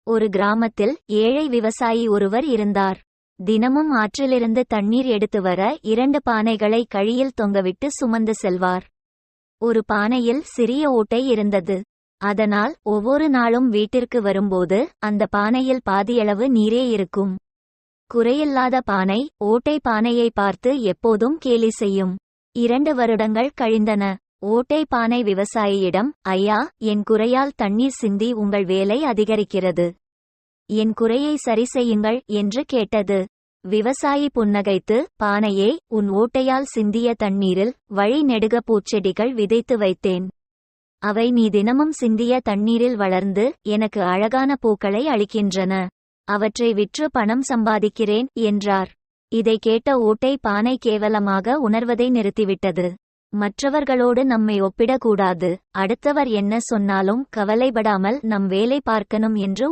ஒரு கிராமத்தில் ஏழை விவசாயி ஒருவர் இருந்தார். தினமும் ஆற்றிலிருந்து தண்ணீர் எடுத்து வர 2 பானைகளை கழியில் தொங்கவிட்டு சுமந்து செல்வார். ஒரு பானையில் சிறிய ஓட்டை இருந்தது. அதனால் ஒவ்வொரு நாளும் வீட்டிற்கு வரும்போது அந்த பானையில் பாதியளவு நீரே இருக்கும். குறையில்லாத பானை ஓட்டை பானையை பார்த்து எப்போதும் கேலி செய்யும். 2 வருடங்கள் கழிந்தன. ஓட்டை பானை விவசாயியிடம், ஐயா, என் குறையால் தண்ணீர் சிந்தி உங்கள் வேலை அதிகரிக்கிறது. என் குறையை சரி செய்யுங்கள் என்று கேட்டது. விவசாயி புன்னகைத்து, பானையே, உன் ஓட்டையால் சிந்திய தண்ணீரில் வழி நெடுக பூச்செடிகள் விதைத்து வைத்தேன். அவை நீ தினமும் சிந்திய தண்ணீரில் வளர்ந்து எனக்கு அழகான பூக்களை அளிக்கின்றன. அவற்றை விற்று பணம் சம்பாதிக்கிறேன் என்றார். இதை கேட்ட ஓட்டை பானை கேவலமாக உணர்வதை நிறுத்திவிட்டது. மற்றவர்களோடு நம்மை ஒப்பிடக்கூடாது. அடுத்தவர் என்ன சொன்னாலும் கவலைப்படாமல் நம் வேலை பார்க்கணும் என்று